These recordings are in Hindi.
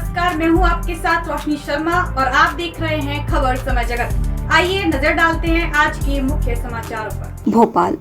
नमस्कार, मैं हूं आपके साथ रोशनी शर्मा और आप देख रहे हैं खबर समय जगत। आइए नजर डालते हैं आज के मुख्य समाचारों पर। भोपाल।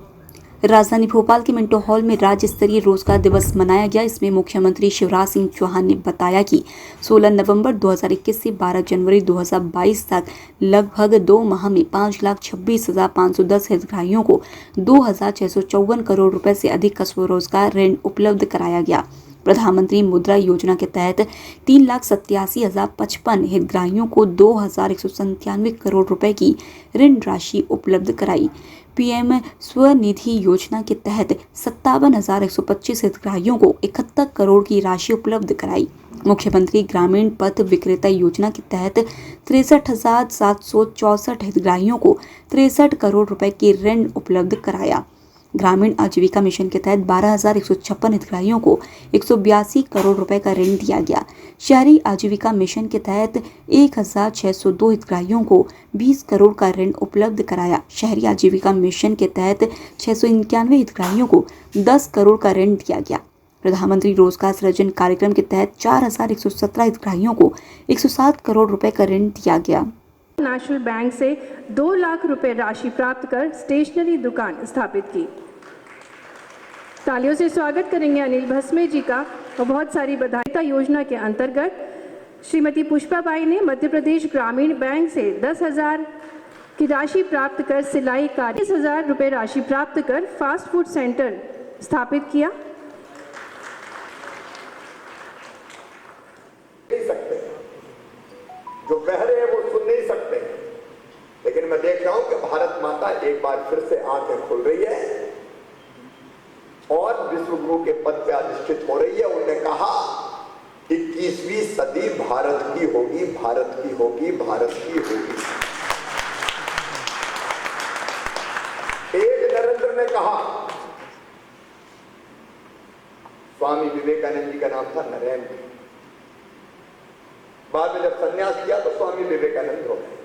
राजधानी भोपाल के मिंटो हॉल में राज्य स्तरीय रोजगार दिवस मनाया गया। इसमें मुख्यमंत्री शिवराज सिंह चौहान ने बताया कि 16 नवंबर 2021 से 12 जनवरी 2022 तक लगभग 2 माह में 5,26,510 हितग्राहियों को 2,654 करोड़ रुपए से अधिक का स्वरोजगार ऋण उपलब्ध कराया गया। प्रधानमंत्री मुद्रा योजना के तहत 3,87,055 हितग्राहियों को 2,197 करोड़ रुपए की ऋण राशि उपलब्ध कराई। पीएम स्वनिधि योजना के तहत 57,125 हितग्राहियों को 71 करोड़ की राशि उपलब्ध कराई। मुख्यमंत्री ग्रामीण पथ विक्रेता योजना के तहत 63,764 हितग्राहियों को 63 करोड़ रुपए की ऋण उपलब्ध कराया। ग्रामीण आजीविका मिशन के तहत 12,156 हितग्राहियों को 182 करोड़ रुपए का ऋण दिया गया। शहरी आजीविका मिशन के तहत 1,602 हितग्राहियों को 20 करोड़ का ऋण उपलब्ध कराया। शहरी आजीविका मिशन के तहत 691 हितग्राहियों को 10 करोड़ का ऋण दिया गया। प्रधानमंत्री रोजगार सृजन कार्यक्रम के तहत 4,117 हितग्राहियों को 107 करोड़ रुपए का ऋण दिया गया। नेशनल बैंक से 2 लाख रुपए राशि प्राप्त कर स्टेशनरी दुकान स्थापित की। तालियों से स्वागत करेंगे अनिल भस्मे जी का। और बहुत सारी बधाई। योजना के अंतर्गत श्रीमती पुष्पा बाई ने मध्य प्रदेश ग्रामीण बैंक से 10,000 की राशि प्राप्त कर सिलाई कार्य 30,000 रुपए राशि प्राप्त कर फास्ट फूड सेंटर स्थापित किया। जो बहरे हैं वो सुन नहीं सकते, लेकिन मैं देख रहा हूं कि भारत माता एक बार फिर से आंखें खुल रही है और विश्व गुरु के पद पे अधिष्ठित हो रही है। उन्होंने कहा 21वीं सदी भारत की होगी, भारत की होगी, भारत की होगी। एक नरेंद्र ने कहा, स्वामी विवेकानंद जी का नाम था नरेंद्र। बाद में जब संन्यास किया तो स्वामी विवेकानंद हो गए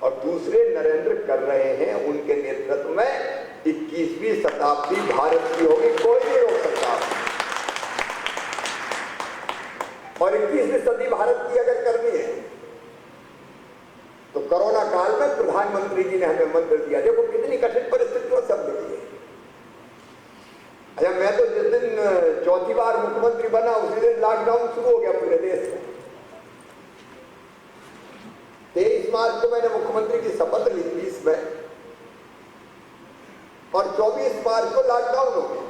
और दूसरे नरेंद्र कर रहे हैं। उनके नेतृत्व में 21वीं शताब्दी भारत की होगी, कोई नहीं रोक सकता। और 21वीं सदी भारत की अगर करनी है तो कोरोना काल में प्रधानमंत्री जी ने हमें मंत्र दिया। देखो कितनी कठिन परिस्थितियों से हम निकले। अच्छा, मैं तो जिस दिन चौथी बार मुख्यमंत्री बना उसी दिन लॉकडाउन शुरू हो गया पूरे देश में। 23 मार्च को मैंने मुख्यमंत्री की शपथ ली 30 में और 24 मार्च को लॉकडाउन हो गया।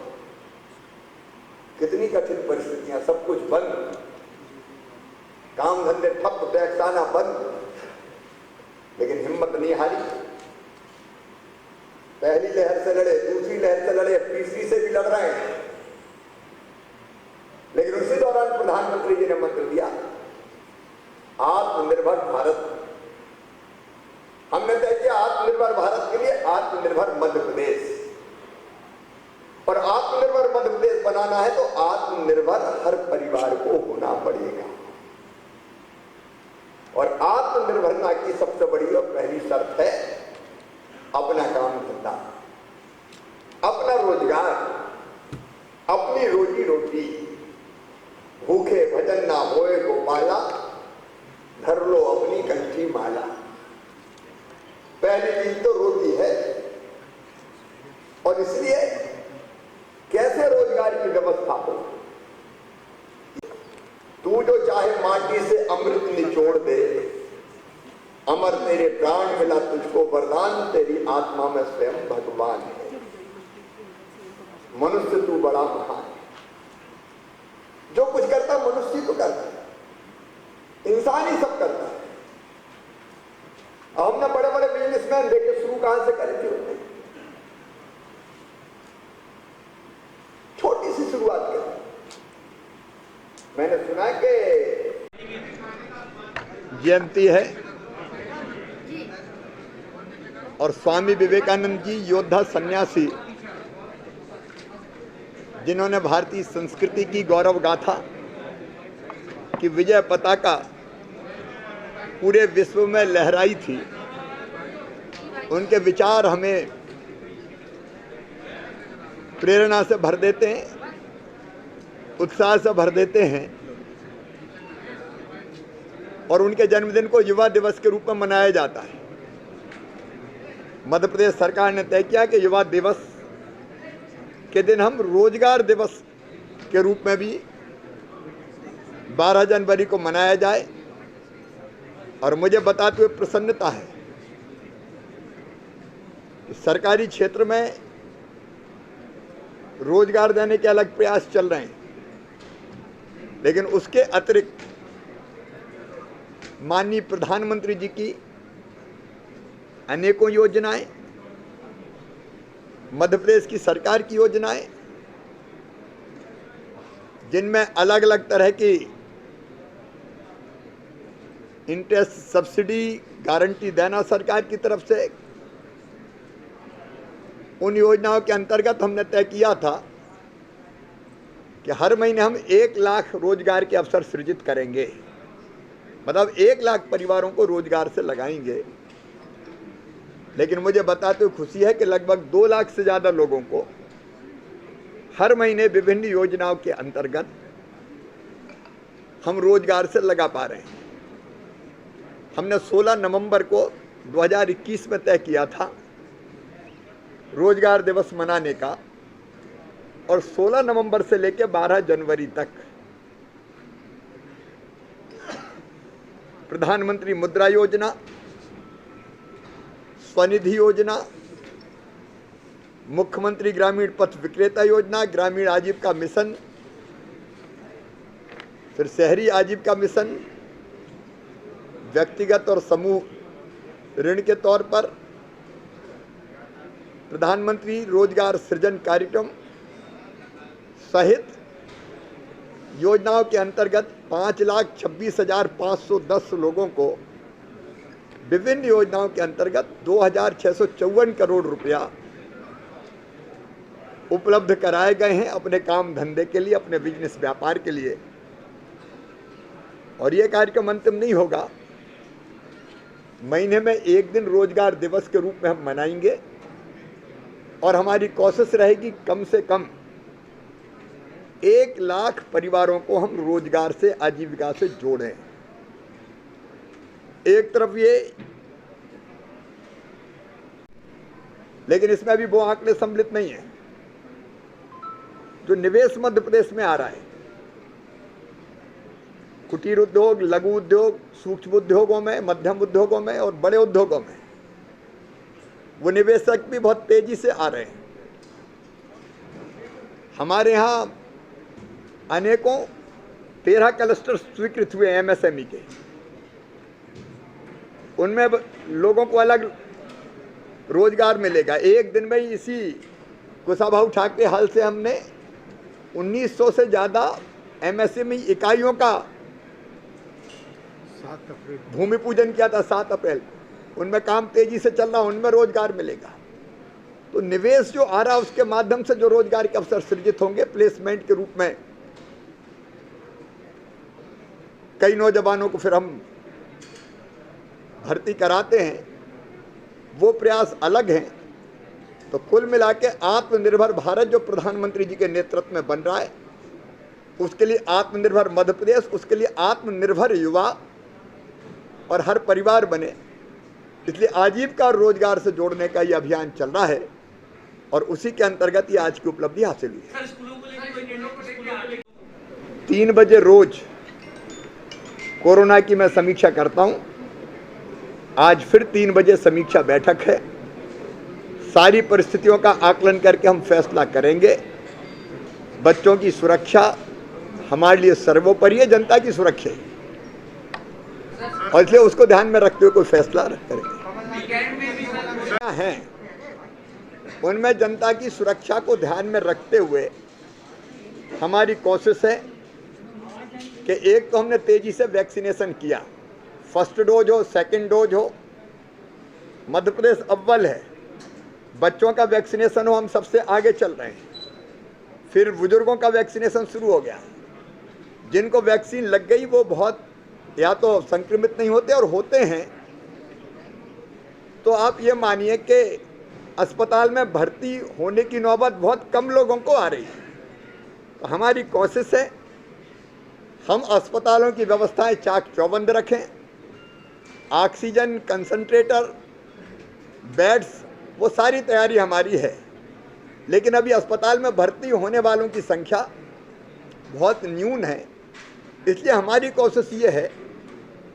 कितनी कठिन परिस्थितियां, सब कुछ बंद, काम धंधे ठप, टैक्स आना बंद, लेकिन हिम्मत नहीं हारी। पहली लहर से लड़े, दूसरी लहर से लड़े, तीसरी से भी लड़ रहे हैं। लेकिन उसी दौरान प्रधानमंत्री जी ने मंत्र दिया, आत्मनिर्भर भारत। हमने तय किया आत्मनिर्भर भारत के लिए आत्मनिर्भर मध्य प्रदेश। और आत्मनिर्भर मध्य प्रदेश बनाना है तो आत्मनिर्भर हर परिवार को होना पड़ेगा। और आत्मनिर्भरता की सबसे बड़ी और पहली शर्त है अपना काम धंधा, अपना रोजगार, अपनी रोजी रोटी। भूखे भजन ना होए गोपाला, धर लो अपनी कंठी माला। पहली चीज तो रोटी है। और इसलिए कैसे रोजगार की व्यवस्था हो। तू जो चाहे माटी से अमृत निचोड़ दे, अमर तेरे प्राण मिला तुझको वरदान, तेरी आत्मा में स्वयं भगवान है। मनुष्य तू बड़ा महान है। जो कुछ करता मनुष्य तो करता है, इंसान ही सब करता है। हमने बड़े बड़े बिजनेसमैन देखे, शुरू कहां से करे थे, छोटी सी शुरुआत की। मैंने सुना कि जयंती है और स्वामी विवेकानंद जी योद्धा सन्यासी, जिन्होंने भारतीय संस्कृति की गौरव गाथा की विजय पताका पूरे विश्व में लहराई थी, उनके विचार हमें प्रेरणा से भर देते हैं, उत्साह से भर देते हैं। और उनके जन्मदिन को युवा दिवस के रूप में मनाया जाता है। मध्य प्रदेश सरकार ने तय किया कि युवा दिवस के दिन हम रोजगार दिवस के रूप में भी 12 जनवरी को मनाया जाए। और मुझे बताते हुए प्रसन्नता है कि सरकारी क्षेत्र में रोजगार देने के अलग प्रयास चल रहे हैं, लेकिन उसके अतिरिक्त माननीय प्रधानमंत्री जी की अनेकों योजनाएं, मध्य प्रदेश की सरकार की योजनाएं, जिनमें अलग अलग तरह की इंटरेस्ट सब्सिडी गारंटी देना सरकार की तरफ से, उन योजनाओं के अंतर्गत हमने तय किया था कि हर महीने हम 1 लाख रोजगार के अवसर सृजित करेंगे, मतलब 1 लाख परिवारों को रोजगार से लगाएंगे। लेकिन मुझे बताते हुए खुशी है कि लगभग 2 लाख से ज़्यादा लोगों को हर महीने विभिन्न योजनाओं के अंतर्गत हम रोजगार से लगा पा रहे हैं। हमने 16 नवंबर को 2021 में तय किया था रोजगार दिवस मनाने का, और 16 नवंबर से लेकर 12 जनवरी तक प्रधानमंत्री मुद्रा योजना, स्वनिधि योजना, मुख्यमंत्री ग्रामीण पथ विक्रेता योजना, ग्रामीण आजीविका मिशन, फिर शहरी आजीविका मिशन, व्यक्तिगत और समूह ऋण के तौर पर प्रधानमंत्री रोजगार सृजन कार्यक्रम सहित योजनाओं के अंतर्गत 5,26,510 लोगों को विभिन्न योजनाओं के अंतर्गत 2,654 करोड़ रुपया उपलब्ध कराए गए हैं अपने काम धंधे के लिए, अपने बिजनेस व्यापार के लिए। और ये कार्यक्रम अंतिम नहीं होगा, महीने में 1 दिन रोजगार दिवस के रूप में हम मनाएंगे, और हमारी कोशिश रहेगी कम से कम 1 लाख परिवारों को हम रोजगार से, आजीविका से जोड़ें। एक तरफ ये, लेकिन इसमें भी वो आंकड़े सम्मिलित नहीं है जो निवेश मध्य प्रदेश में आ रहा है। कुटीर उद्योग, लघु उद्योग, सूक्ष्म उद्योगों में, मध्यम उद्योगों में और बड़े उद्योगों में वो निवेशक भी बहुत तेजी से आ रहे हैं। हमारे यहाँ अनेकों 13 क्लस्टर स्वीकृत हुए एमएसएमई के, उनमें लोगों को अलग रोजगार मिलेगा। एक दिन में ही इसी कुशाभाऊ ठाकरे हाल से हमने 1900 से ज़्यादा एमएसएमई इकाइयों का भूमि पूजन किया था 7 अप्रैल। उनमें काम तेजी से चल रहा, उनमें रोजगार मिलेगा। तो निवेश जो आ रहा है उसके माध्यम से जो रोजगार के अवसर सृजित होंगे, प्लेसमेंट के रूप में कई नौजवानों को फिर हम भर्ती कराते हैं, वो प्रयास अलग हैं। तो कुल मिला के आत्मनिर्भर भारत जो प्रधानमंत्री जी के नेतृत्व में बन रहा है, उसके लिए आत्मनिर्भर मध्य प्रदेश, उसके लिए आत्मनिर्भर युवा और हर परिवार बने, इसलिए आजीविका और रोजगार से जोड़ने का ये अभियान चल रहा है, और उसी के अंतर्गत ये आज की उपलब्धि हासिल हुई है। 3 बजे रोज कोरोना की मैं समीक्षा करता हूं। आज फिर 3 बजे समीक्षा बैठक है। सारी परिस्थितियों का आकलन करके हम फैसला करेंगे। बच्चों की सुरक्षा हमारे लिए सर्वोपरि है, जनता की सुरक्षा है, और इसलिए उसको ध्यान में रखते हुए कोई फैसला करेंगे। हैं उनमें जनता की सुरक्षा को ध्यान में रखते हुए हमारी कोशिश है कि एक तो हमने तेजी से वैक्सीनेशन किया, फर्स्ट डोज हो, सेकंड डोज हो, मध्य प्रदेश अव्वल है। बच्चों का वैक्सीनेशन हो, हम सबसे आगे चल रहे हैं। फिर बुजुर्गों का वैक्सीनेशन शुरू हो गया। जिनको वैक्सीन लग गई वो बहुत या तो संक्रमित नहीं होते, और होते हैं तो आप ये मानिए कि अस्पताल में भर्ती होने की नौबत बहुत कम लोगों को आ रही है। तो हमारी कोशिश है हम अस्पतालों की व्यवस्थाएं चाक चौबंद रखें, ऑक्सीजन कंसंट्रेटर, बेड्स, वो सारी तैयारी हमारी है। लेकिन अभी अस्पताल में भर्ती होने वालों की संख्या बहुत न्यून है। इसलिए हमारी कोशिश ये है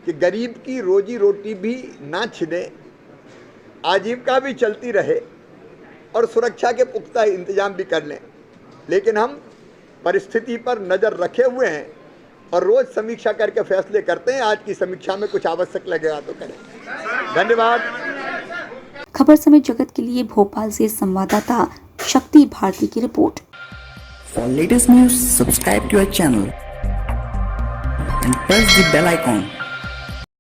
कि गरीब की रोजी रोटी भी ना छिने, आजीविका भी चलती रहे और सुरक्षा के पुख्ता इंतजाम भी कर लें। लेकिन हम परिस्थिति पर नज़र रखे हुए हैं और रोज़ समीक्षा करके फैसले करते हैं। आज की समीक्षा में कुछ आवश्यक लगेगा तो करें। धन्यवाद। खबर समय जगत के लिए भोपाल से संवाददाता शक्ति भारती की report. For latest news, subscribe to our channel and press the bell icon